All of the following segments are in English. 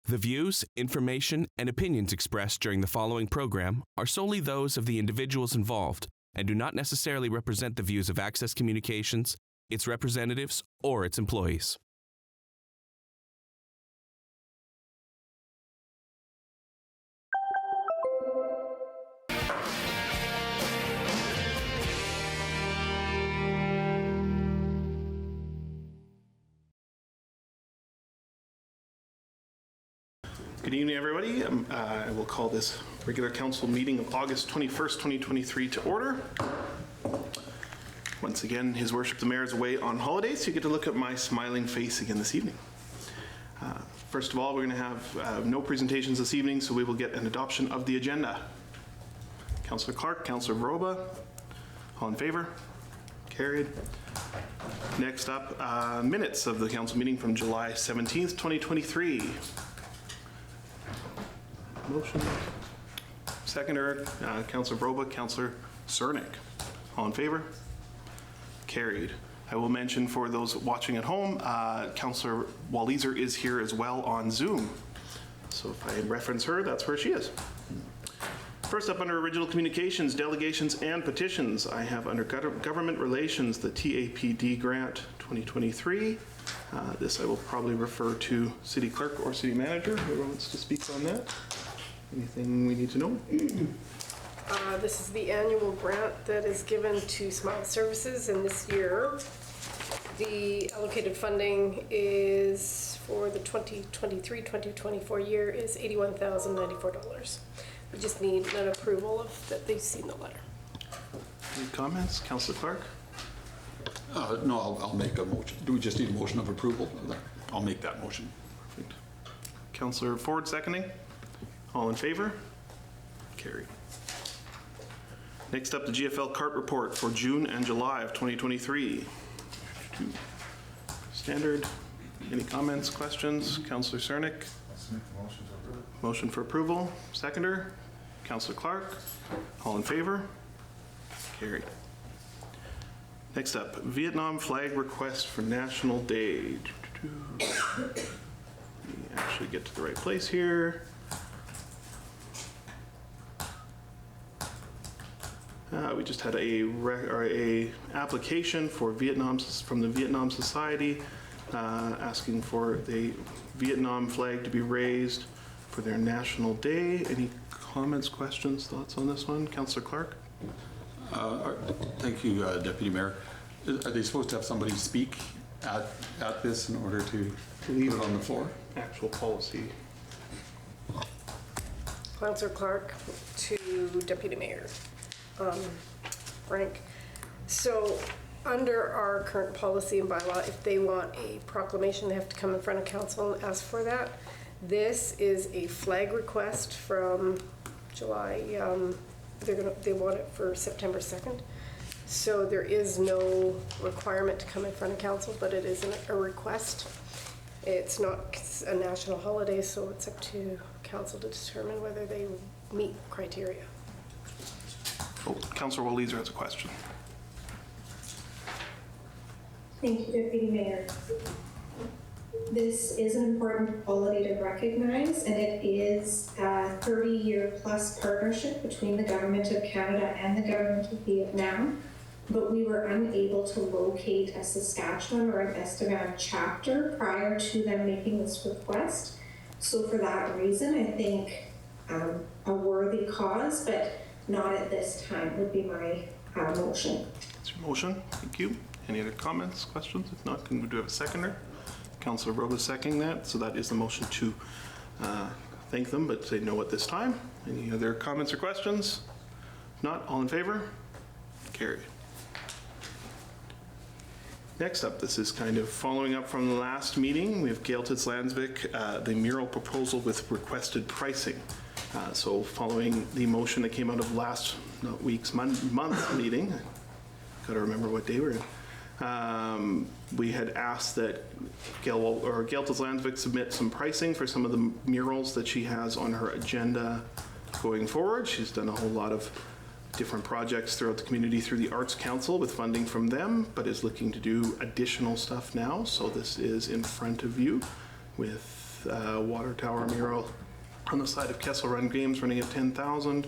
The views, information, and opinions expressed during the following program are solely those of the individuals involved and do not necessarily represent the views of Access Communications, its representatives, or its employees. Good evening, everybody. I will call this regular council meeting of August 21st, 2023 to order. Once again, His Worship the Mayor is away on holiday, so you get to look at my smiling face again this evening. First of all, we're going to have no presentations this evening, so we will get an adoption of the agenda. Councillor Clark, Councillor Roba, all in favor? Carried. Next up, minutes of the council meeting from July 17th, 2023. Motion. Seconder, Councillor Broba, Councillor Cernick. All in favor? Carried. I will mention for those watching at home, Councillor Walliser is here as well on Zoom. So if I reference her, that's where she is. First up under Original Communications, Delegations and Petitions, I have under Government Relations, the TAPD Grant 2023. This I will probably refer to City Clerk or City Manager. Whoever wants to speak on that. Anything we need to know? This is the annual grant that is given to Smile Services, and this year the allocated funding is for the 2023-2024 year is $81,094. We just need an approval of that they've seen the letter. Any comments? Councillor Clark? No, I'll make a motion. Do we just need a motion of approval? I'll make that motion. Perfect. Councillor Ford seconding. All in favor? Carried. Next up, the GFL CART report for June and July of 2023. Standard. Any comments, questions? Councillor Cernick? Motion for approval. Seconder. Councillor Clark. All in favor? Carried. Next up, Vietnam flag request for National Day. Let me actually get to the right place here. We just had a application for from the Vietnam Society asking for the Vietnam flag to be raised for their National Day. Any comments, questions, thoughts on this one? Councillor Clark? Thank you, Deputy Mayor. Are they supposed to have somebody speak at this in order to leave it on the floor? Actual policy. Councillor Clark to Deputy Mayor. Frank. So under our current policy and bylaw, if they want a proclamation, they have to come in front of council and ask for that. This is a flag request from July. They want it for September 2nd. So there is no requirement to come in front of council, but it is a request. It's not a national holiday, so it's up to council to determine whether they meet criteria. Oh, Councillor Walliser has a question. Thank you, Deputy Mayor. This is an important holiday to recognize, and it is a 30-year plus partnership between the Government of Canada and the Government of Vietnam, but we were unable to locate a Saskatchewan or an Estevan chapter prior to them making this request. So for that reason, I think a worthy cause, but not at this time would be my motion. That's your motion. Thank you. Any other comments, questions? If not, can we do have a seconder? Councillor Roba seconding that. So that is the motion to thank them, but say no at this time. Any other comments or questions? If not, all in favor? Carried. Next up, this is kind of following up from the last meeting. We have Gail Titz-Landsvik, the mural proposal with requested pricing. So following the motion that came out of last week's month meeting, got to remember what day we're in, we had asked that Gail Titz-Landsvik submit some pricing for some of the murals that she has on her agenda going forward. She's done a whole lot of different projects throughout the community through the Arts Council with funding from them, but is looking to do additional stuff now. So this is in front of you with water tower mural on the side of Kessel Run Games running at 10,000.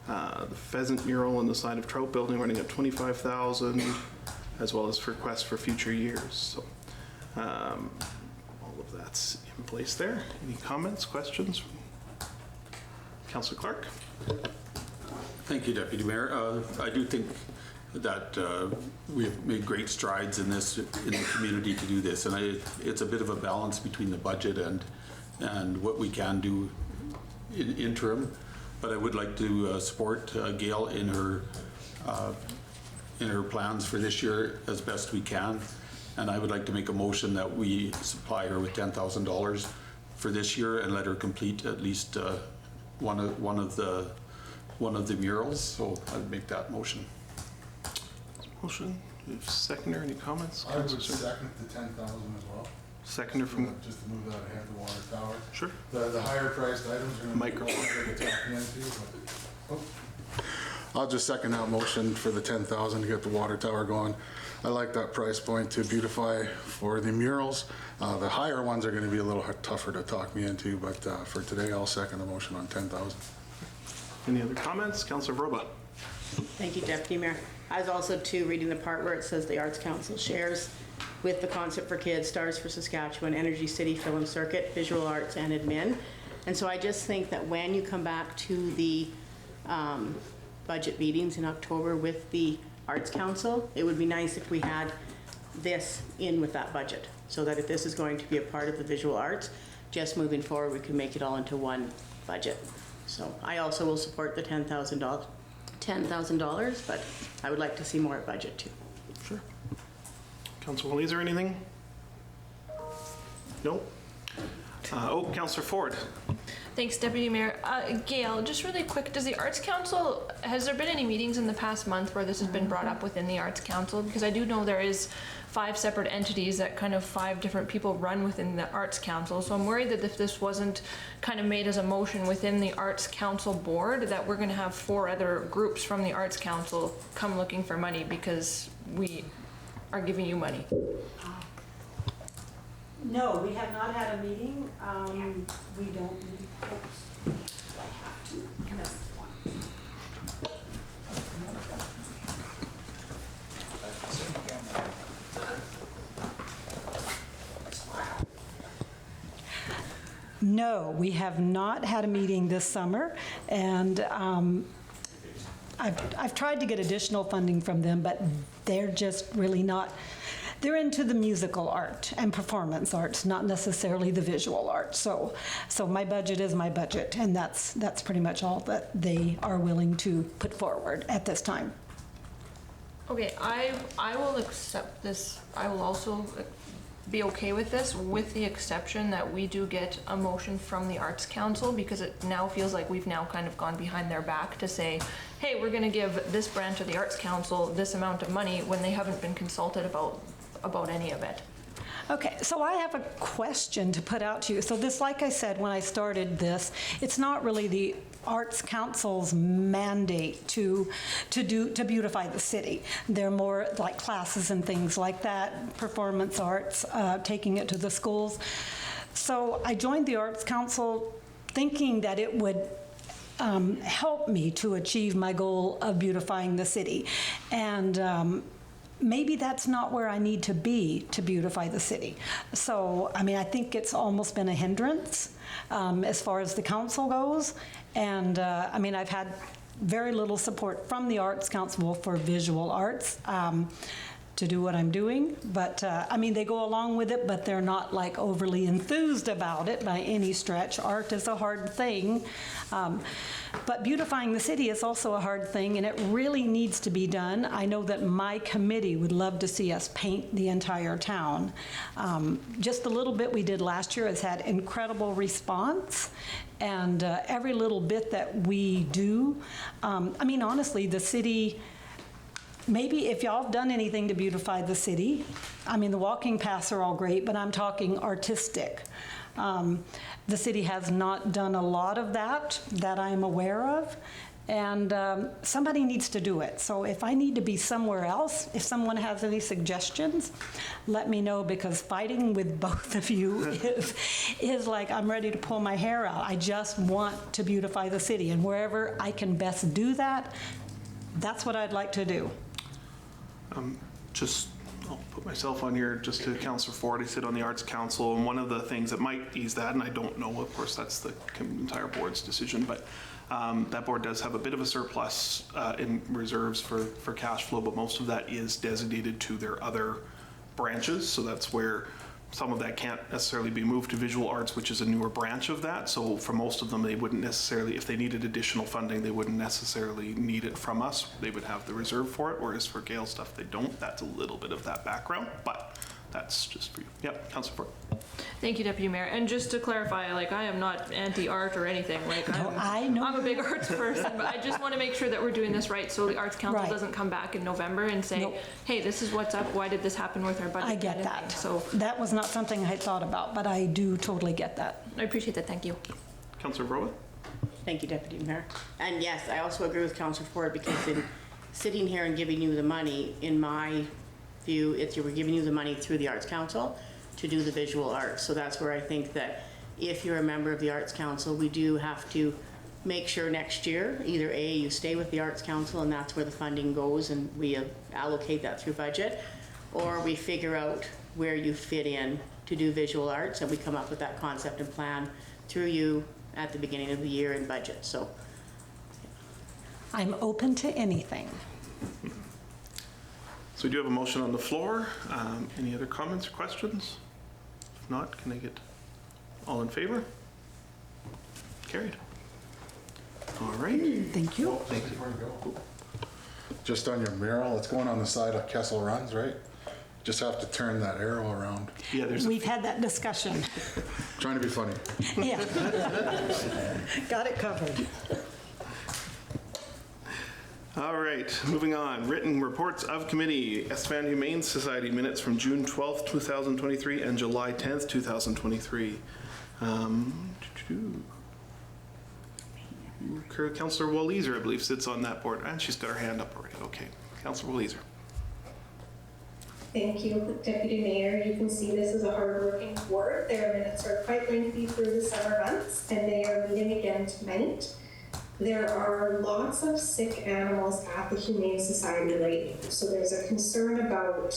The pheasant mural on the side of Trout Building running at 25,000, as well as requests for future years. So all of that's in place there. Any comments, questions? Councillor Clark. Thank you, Deputy Mayor. I do think that we have made great strides in this, in the community to do this, and it's a bit of a balance between the budget and what we can do in interim. But I would like to support Gail in her plans for this year as best we can, and I would like to make a motion that we supply her with $10,000 for this year and let her complete at least one of the murals. So I'd make that motion. Motion. Seconder, any comments? I would second the 10,000 as well. Seconder from. Just to move that ahead, the water tower. Sure. The higher priced items are going to be Microphone. going to talk into, but I'll just second that motion for the 10,000 to get the water tower going. I like that price point to beautify for the murals. The higher ones are going to be a little tougher to talk me into, but for today, I'll second the motion on 10,000. Any other comments? Councillor Broba. Thank you, Deputy Mayor. I was also too reading the part where it says the Arts Council shares with the Concert for Kids, Stars for Saskatchewan, Energy City Film Circuit, Visual Arts, and Admin. And so I just think that when you come back to the budget meetings in October with the Arts Council, it would be nice if we had this in with that budget, so that if this is going to be a part of the visual arts, just moving forward, we can make it all into one budget. So I also will support the $10,000, but I would like to see more at budget too. Sure. Councillor Walliser, anything? No? Councillor Ford. Thanks, Deputy Mayor. Gail, just really quick, does the Arts Council, has there been any meetings in the past month where this has been brought up within the Arts Council? Because I do know there is 5 separate entities that kind of 5 different people run within the Arts Council. So I'm worried that if this wasn't kind of made as a motion within the Arts Council board, that we're going to have 4 other groups from the Arts Council come looking for money because we are giving you money. No, we have not had a meeting. We don't need folks. I have to. That's one. No, we have not had a meeting this summer, and I've tried to get additional funding from them, but they're just really not. They're into the musical art and performance arts, not necessarily the visual art. So my budget is my budget, and that's pretty much all that they are willing to put forward at this time. Okay, I will accept this. I will also be okay with this, with the exception that we do get a motion from the Arts Council, because it now feels like we've now kind of gone behind their back to say, hey, we're going to give this branch of the Arts Council this amount of money when they haven't been consulted about any of it. Okay, so I have a question to put out to you. So this, like I said, when I started this, it's not really the Arts Council's mandate to beautify the city. They're more like classes and things like that, performance arts, taking it to the schools. So I joined the Arts Council thinking that it would help me to achieve my goal of beautifying the city. And maybe that's not where I need to be to beautify the city. So, I mean, I think it's almost been a hindrance as far as the council goes. And I mean, I've had very little support from the Arts Council for visual arts to do what I'm doing. But I mean, they go along with it, but they're not like overly enthused about it by any stretch. Art is a hard thing. But beautifying the city is also a hard thing, and it really needs to be done. I know that my committee would love to see us paint the entire town. Just the little bit we did last year has had incredible response, and every little bit that we do, I mean, honestly, the city, maybe if y'all have done anything to beautify the city, I mean, the walking paths are all great, but I'm talking artistic. The city has not done a lot of that I'm aware of, and somebody needs to do it. So if I need to be somewhere else, if someone has any suggestions, let me know, because fighting with both of you is like I'm ready to pull my hair out. I just want to beautify the city, and wherever I can best do that, that's what I'd like to do. I'll put myself on here just to Councillor Ford. I sit on the Arts Council, and one of the things that might ease that, and I don't know, of course, that's the entire board's decision, but that board does have a bit of a surplus in reserves for cash flow, but most of that is designated to their other branches. So that's where some of that can't necessarily be moved to visual arts, which is a newer branch of that. So for most of them, they wouldn't necessarily, if they needed additional funding, they wouldn't necessarily need it from us. They would have the reserve for it, whereas for Gail stuff, they don't. That's a little bit of that background, but that's just for you. Yep, Councillor Ford. Thank you, Deputy Mayor. And just to clarify, like, I am not anti-art or anything. Like, I know. I'm a big arts person, but I just want to make sure that we're doing this right, so the Arts Council Right. doesn't come back in November and say, Nope. hey, this is what's up. Why did this happen with our budget? I get that. So That was not something I had thought about, but I do totally get that. I appreciate that. Thank you. Councillor Browa. Thank you, Deputy Mayor. And yes, I also agree with Councillor Ford, because in sitting here and giving you the money, in my view, we're giving you the money through the Arts Council to do the visual arts. So that's where I think that if you're a member of the Arts Council, we do have to make sure next year, either A, you stay with the Arts Council and that's where the funding goes and we allocate that through budget, or we figure out where you fit in to do visual arts and we come up with that concept and plan through you at the beginning of the year in budget. So I'm open to anything. So we do have a motion on the floor. Any other comments or questions? If not, can I get all in favor? Carried. All right. Thank you. Thank you. Just on your mural, it's going on the side of Kessel Runs, right? Just have to turn that arrow around. Yeah, there's We've had that discussion. Trying to be funny. Yeah. Got it covered. all right, moving on. Written reports of committee. Estevan Humane Society minutes from June 12th, 2023 and July 10th, 2023. Councillor Walliser, I believe, sits on that board. And she's got her hand up already. Okay. Councillor Walliser. Thank you, Deputy Mayor. You can see this is a hardworking board. Their minutes are quite lengthy through the summer months, and they are meeting again tonight. There are lots of sick animals at the Humane Society right now, so there's a concern about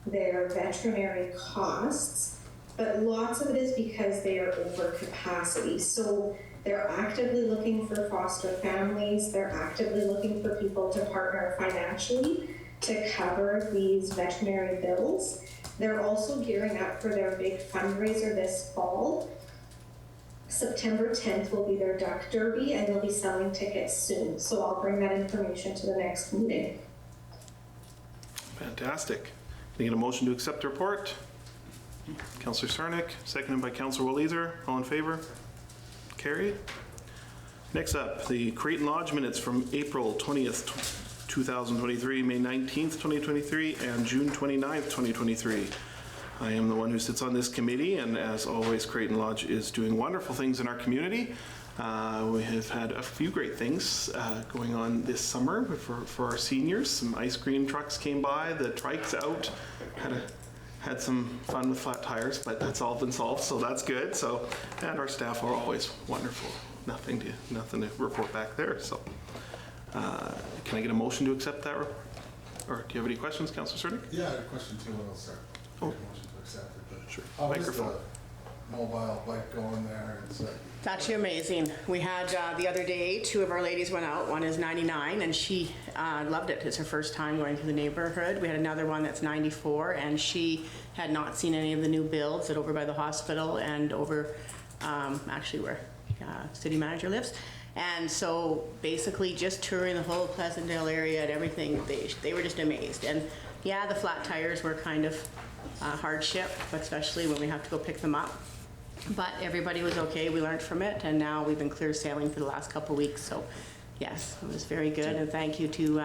their veterinary costs, but lots of it is because they are over capacity. So they're actively looking for foster families. They're actively looking for people to partner financially to cover these veterinary bills. They're also gearing up for their big fundraiser this fall. September 10th will be their duck derby, and they'll be selling tickets soon. So I'll bring that information to the next meeting. Fantastic. Can I get a motion to accept the report? Councillor Sarnik, seconded by Councillor Walliser. All in favor? Carried. Next up, the Creighton Lodge minutes from April 20th, 2023, May 19th, 2023, and June 29th, 2023. I am the one who sits on this committee, and as always, Creighton Lodge is doing wonderful things in our community. We have had a few great things going on this summer for our seniors. Some ice cream trucks came by, the trike's out, had some fun with flat tires, but that's all been solved, so that's good. So, and our staff are always wonderful. Nothing to report back there. So, can I get a motion to accept that report? Or do you have any questions, Councillor Cerny? Yeah, I had a question too, when I'll start. Oh. Motion to accept it, but Sure. how is Microphone. the mobile bike going there? It's it's actually amazing. We had the other day, two of our ladies went out. One is 99 and she loved it. It's her first time going through the neighborhood. We had another one that's 94 and she had not seen any of the new builds that over by the hospital and over actually where city manager lives. And so basically just touring the whole Pleasantdale area and everything, they were just amazed. And yeah, the flat tires were kind of hardship, especially when we have to go pick them up. But everybody was okay. We learned from it, and now we've been clear sailing for the last couple of weeks. So yes, it was very good. And thank you to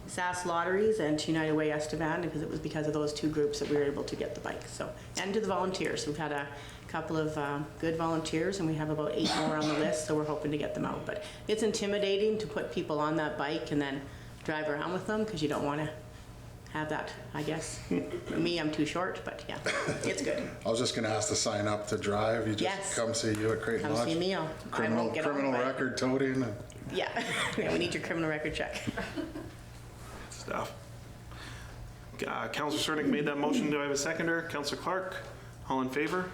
SAS Lotteries and to United Way Estevan, because it was because of those two groups that we were able to get the bike. So, and to the volunteers. We've had a a couple of good volunteers, and we have about 8 more on the list, so we're hoping to get them out. But it's intimidating to put people on that bike and then drive around with them, because you don't want to have that, I guess. Me, I'm too short, but yeah, it's good. I was just gonna ask to sign up to drive. You just Yes. come see you at Creighton Come Lodge. see me, I won't get on, Criminal but- record toting. And Yeah, yeah, we need your criminal record check. Stuff. Councillor Cernick made that motion. Do I have a seconder? Councillor Clark. All in favor?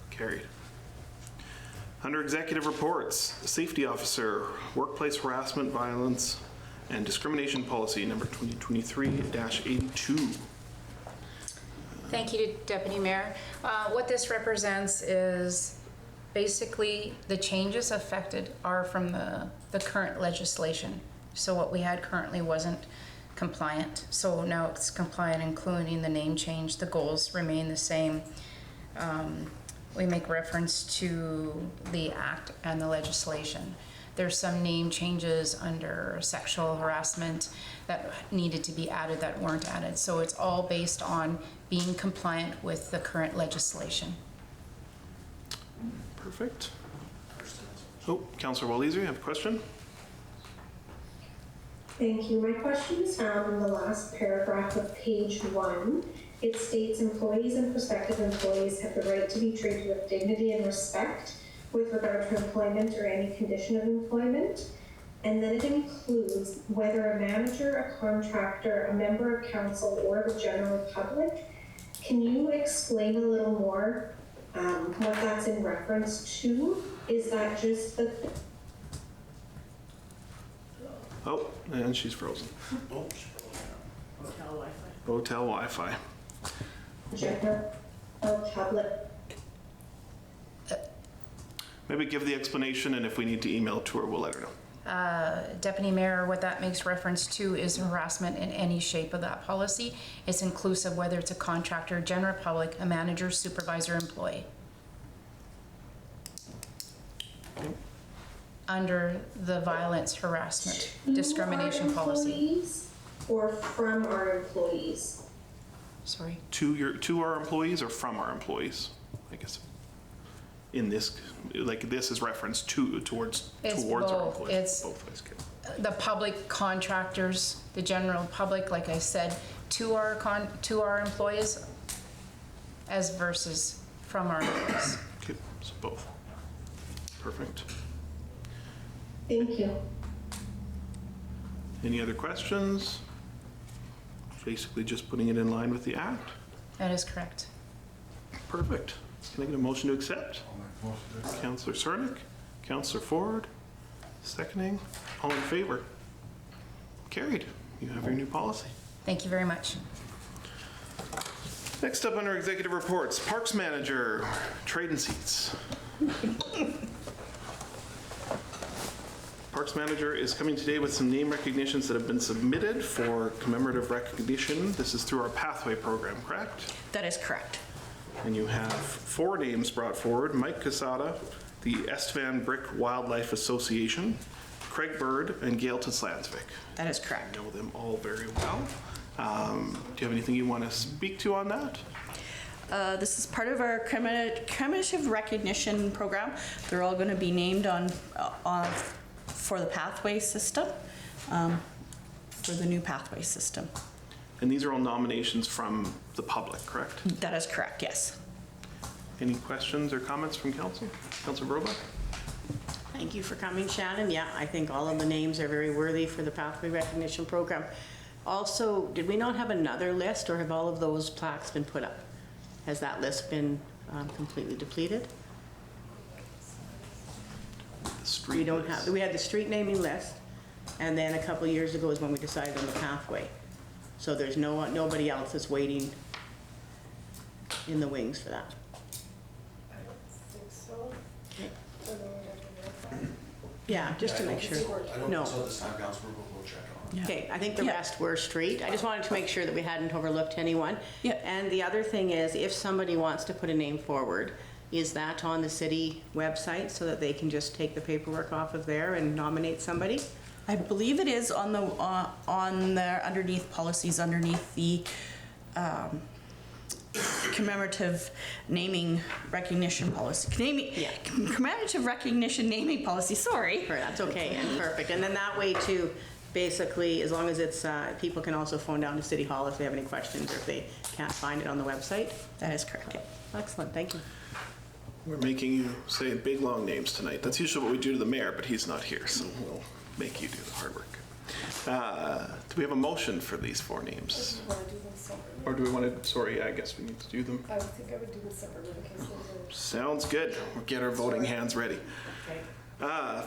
Carried. Under executive reports, safety officer, workplace harassment, violence, and discrimination policy number 2023-82. Thank you, Deputy Mayor. What this represents is basically the changes affected are from the current legislation. So what we had currently wasn't compliant. So now it's compliant, including the name change. The goals remain the same. We make reference to the act and the legislation. There's some name changes under sexual harassment that needed to be added that weren't added. So it's all based on being compliant with the current legislation. Perfect. Oh, Councillor Waleser, you have a question? Thank you. My question is found in the last paragraph of page 1. It states employees and prospective employees have the right to be treated with dignity and respect with regard to employment or any condition of employment. And then it includes whether a manager, a contractor, a member of council, or the general public. Can you explain a little more what that's in reference to? Is that just the... Oh, and she's frozen. Hotel Wi-Fi. general public? Maybe give the explanation, and if we need to email it to her, we'll let her know. Deputy Mayor, what that makes reference to is harassment in any shape of that policy. It's inclusive whether it's a contractor, general public, a manager, supervisor, employee. Under the violence, harassment, discrimination policy. Employees or from our employees? Sorry. To our employees or from our employees, I guess. In this, like this is referenced towards It's our both. employees. It's both ways. Okay. the public contractors, the general public, like I said, to our employees as versus from our employees. Okay, so both. Perfect. Thank you. Any other questions? Basically just putting it in line with the act. That is correct. Perfect. Can I get a motion to accept? Councillor Cernick, Councillor Ford, seconding. All in favor? Carried. You have your new policy. Thank you very much. Next up under executive reports, Parks Manager, trade and seats. Parks Manager is coming today with some name recognitions that have been submitted for commemorative recognition. This is through our Pathway program, correct? That is correct. And you have 4 names brought forward: Mike Casada, the Estevan Brick Wildlife Association, Craig Bird, and Gail Teslansvik. That is correct. I know them all very well. Do you have anything you want to speak to on that? This is part of our commemorative recognition program. They're all going to be named for the pathway system, for the new pathway system. And these are all nominations from the public, correct? That is correct, yes. Any questions or comments from council? Councilor Broba? Thank you for coming, Shannon. Yeah, I think all of the names are very worthy for the Pathway Recognition Program. Also, did we not have another list, or have all of those plaques been put up? Has that list been completely depleted? We don't have. We had the street naming list, and then a couple of years ago is when we decided on the pathway. So there's nobody else that's waiting in the wings for that. I don't think so. Yeah, just to make sure. I don't No. think so this time, Councilor, but we'll check on it. Okay, I think the Yeah. rest were straight. I just wanted to make sure that we hadn't overlooked anyone. Yeah. And the other thing is, if somebody wants to put a name forward, is that on the city website so that they can just take the paperwork off of there and nominate somebody? I believe it is on the underneath policies, underneath the commemorative naming recognition policy. Commemorative recognition naming policy, sorry. Sure, that's okay, and perfect. And then that way too, basically, as long as it's, people can also phone down to City Hall if they have any questions or if they can't find it on the website. That is correct. Excellent, thank you. We're making you say big, long names tonight. That's usually what we do to the mayor, but he's not here, so we'll make you do the hard work. Do we have a motion for these 4 names? Do you want to do them separately? Or do we want to, sorry, I guess we need to do them. I would think I would do them separately in case there's Sounds good. We'll get our voting hands ready.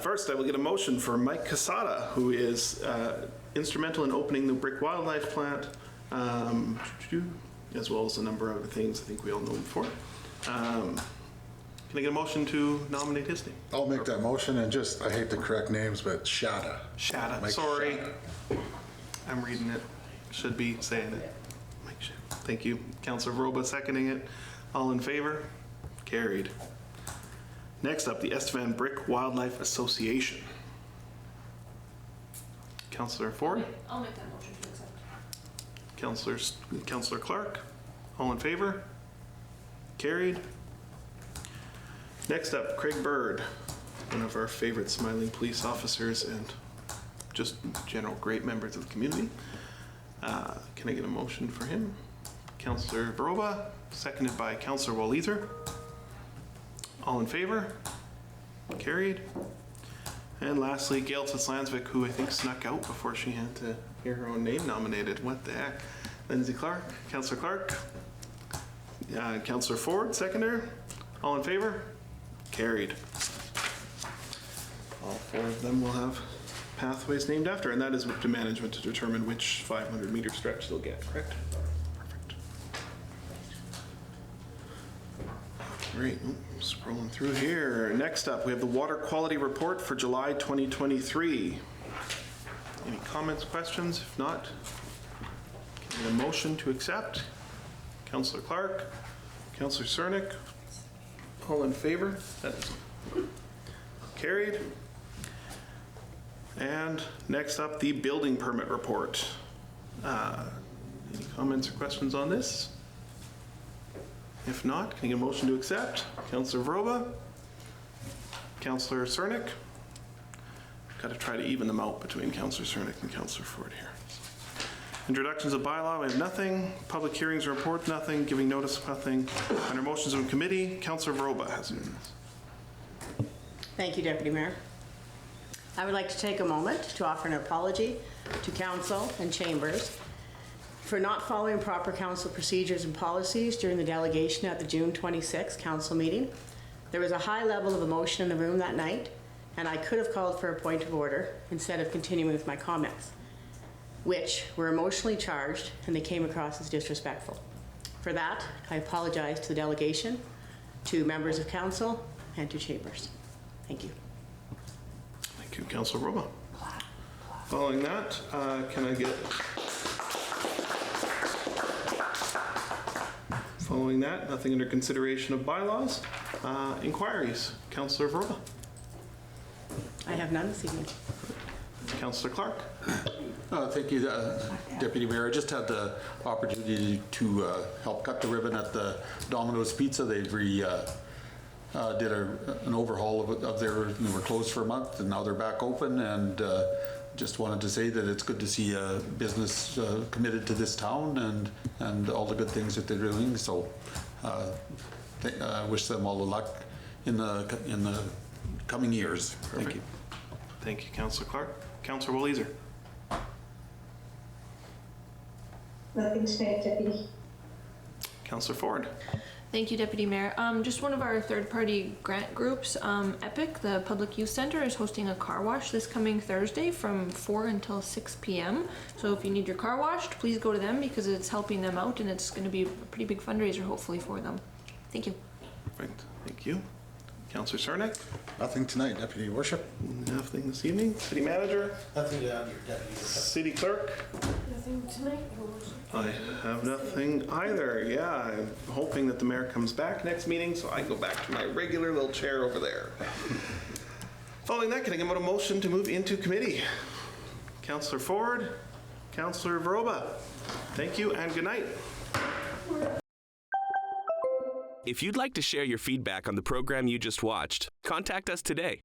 First, I will get a motion for Mike Casada, who is instrumental in opening the Brick Wildlife Plant, as well as a number of other things I think we all know him for. Can I get a motion to nominate his name? I'll make that motion, and just, I hate to correct names, but Shada. Shada, Mike sorry. Shada. I'm reading it. Should be saying it. Mike Shada. Thank you. Councillor Vroba seconding it. All in favor? Carried. Next up, the Estevan Brick Wildlife Association. Councillor Ford? I'll make that motion to accept. Councillor Clark? All in favor? Carried. Next up, Craig Bird, one of our favorite smiling police officers and just general great members of the community. Can I get a motion for him? Councillor Vroba, seconded by Councillor Walliser. All in favor? Carried. And lastly, Gail Titz-Lansvik, who I think snuck out before she had to hear her own name nominated. What the heck? Lindsay Clark, Councillor Clark. Councillor Ford, seconder. All in favor? Carried. All 4 of them will have pathways named after, and that is up to management to determine which 500-meter stretch they'll get, correct? Perfect. Great. Scrolling through here. Next up, we have the Water Quality Report for July 2023. Any comments, questions? If not, can I get a motion to accept? Councillor Clark, Councillor Cernick. All in favor? That is carried. And next up, the building permit report. Any comments or questions on this? If not, can I get a motion to accept? Councillor Vroba, Councillor Cernick. Got to try to even them out between Councillor Cernick and Councillor Ford here. Introductions of bylaw, we have nothing. Public hearings report, nothing. Giving notice, nothing. Under motions of committee, Councillor Vroba has it. Thank you, Deputy Mayor. I would like to take a moment to offer an apology to Council and Chambers for not following proper Council procedures and policies during the delegation at the June 26th Council meeting. There was a high level of emotion in the room that night, and I could have called for a point of order instead of continuing with my comments, which were emotionally charged and they came across as disrespectful. For that, I apologize to the delegation, to members of council, and to Chambers. Thank you. Thank you, Councillor Vroba. Following that, can I get... Following that, nothing under consideration of bylaws. Inquiries, Councillor Vroba. I have none this evening. Councillor Clark. Thank you, Deputy Mayor. I just had the opportunity to help cut the ribbon at the Domino's Pizza. They've did an overhaul of their, they were closed for a month and now they're back open, and just wanted to say that it's good to see a business committed to this town and all the good things that they're doing. So I wish them all the luck in the coming years. Perfect. Thank you. Thank you, Councillor Clark. Councillor Walliser. Nothing tonight, Deputy. Councillor Ford. Thank you, Deputy Mayor. Just one of our third-party grant groups, EPIC, the Public Youth Center, is hosting a car wash this coming Thursday from 4 until 6 p.m. So if you need your car washed, please go to them because it's helping them out and it's going to be a pretty big fundraiser, hopefully, for them. Thank you. Perfect. Thank you. Councillor Cernick. Nothing tonight, Deputy Your Worship. Nothing this evening. City Manager. Nothing to add, Deputy. City Clerk. nothing tonight. I have nothing either. Yeah, I'm hoping that the mayor comes back next meeting so I can go back to my regular little chair over there. Following that, can I get a motion to move into committee? Councillor Ford, Councillor Vroba. Thank you and good night. If you'd like to share your feedback on the program you just watched, contact us today